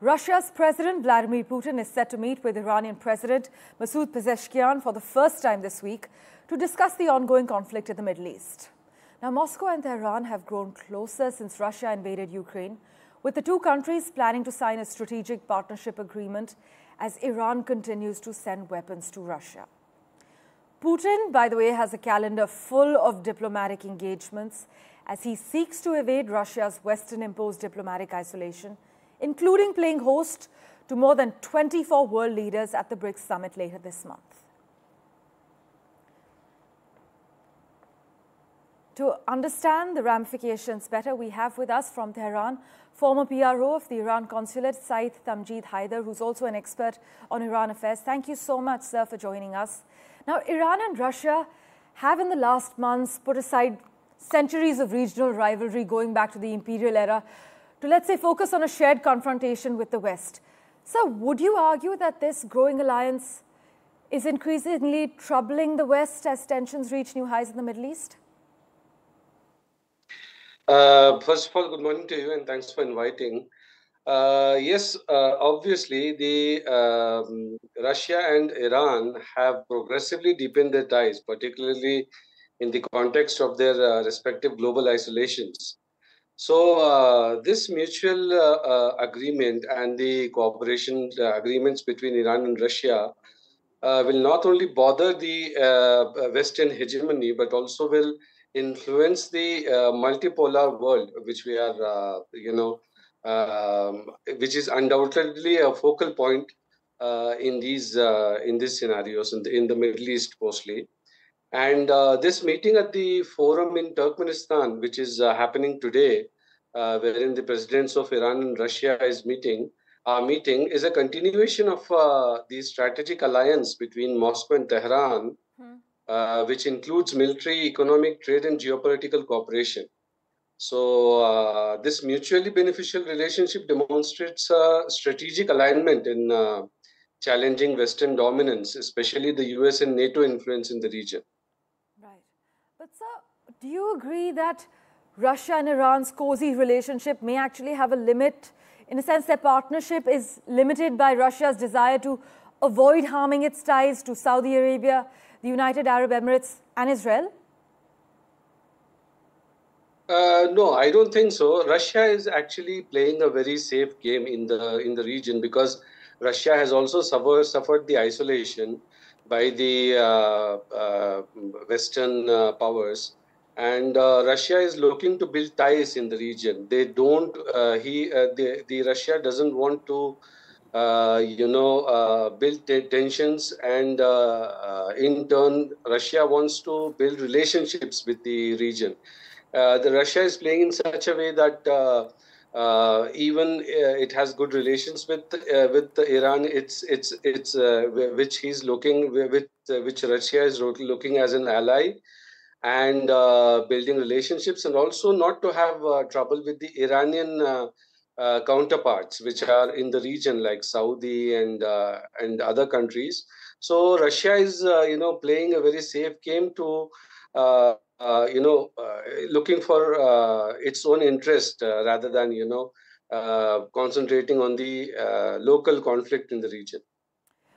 Russia's President Vladimir Putin is set to meet with Iranian President Masoud Pezeshkian for the first time this week to discuss the ongoing conflict in the Middle East. Now, Moscow and Tehran have grown closer since Russia invaded Ukraine, with the two countries planning to sign a strategic partnership agreement as Iran continues to send weapons to Russia. Putin, by the way, has a calendar full of diplomatic engagements as he seeks to evade Russia's Western-imposed diplomatic isolation, including playing host to more than 24 world leaders at the BRICS summit later this month. To understand the ramifications better, we have with us from Tehran former PRO of the Iran consulate, Saeed Tamjid Haider, who's also an expert on Iran affairs. Thank you so much, sir, for joining us. Now, Iran and Russia have in the last months put aside centuries of regional rivalry going back to the imperial era to, let's say, focus on a shared confrontation with the West. So would you argue that this growing alliance is increasingly troubling the West as tensions reach new highs in the Middle East? First of all, good morning to you and thanks for inviting. Yes, obviously, Russia and Iran have progressively deepened their ties, particularly in the context of their respective global isolations. So this mutual agreement and the cooperation agreements between Iran and Russia will not only bother the Western hegemony, but also will influence the multipolar world, which we are, which is undoubtedly a focal point in these scenarios in the Middle East mostly. And this meeting at the forum in Turkmenistan, which is happening today, wherein the presidents of Iran and Russia is meeting, is a continuation of the strategic alliance between Moscow and Tehran, which includes military, economic, trade, and geopolitical cooperation. So this mutually beneficial relationship demonstrates strategic alignment in challenging Western dominance, especially the US and NATO influence in the region. Right. But sir, do you agree that Russia and Iran's cozy relationship may actually have a limit? In a sense, their partnership is limited by Russia's desire to avoid harming its ties to Saudi Arabia, the United Arab Emirates, and Israel? No, I don't think so. Russia is actually playing a very safe game in the region because Russia has also suffered the isolation by the Western powers, and Russia is looking to build ties in the region. They don't. The Russia doesn't want to, build tensions, and in turn, Russia wants to build relationships with the region. The Russia is playing in such a way that even it has good relations with Iran. Which he's looking which Russia is looking as an ally, and building relationships, and also not to have trouble with the Iranian counterparts, which are in the region like Saudi and other countries. So Russia is playing a very safe game to. Looking for its own interest rather than, concentrating on the local conflict in the region.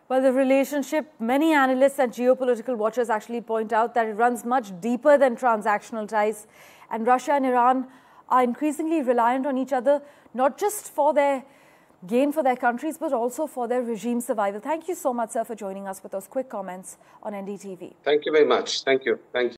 Well, the relationship, many analysts and geopolitical watchers actually point out that it runs much deeper than transactional ties. And Russia and Iran are increasingly reliant on each other, not just for their gain for their countries, but also for their regime survival. Thank you so much, sir, for joining us with those quick comments on NDTV. Thank you very much. Thank you. Thank you.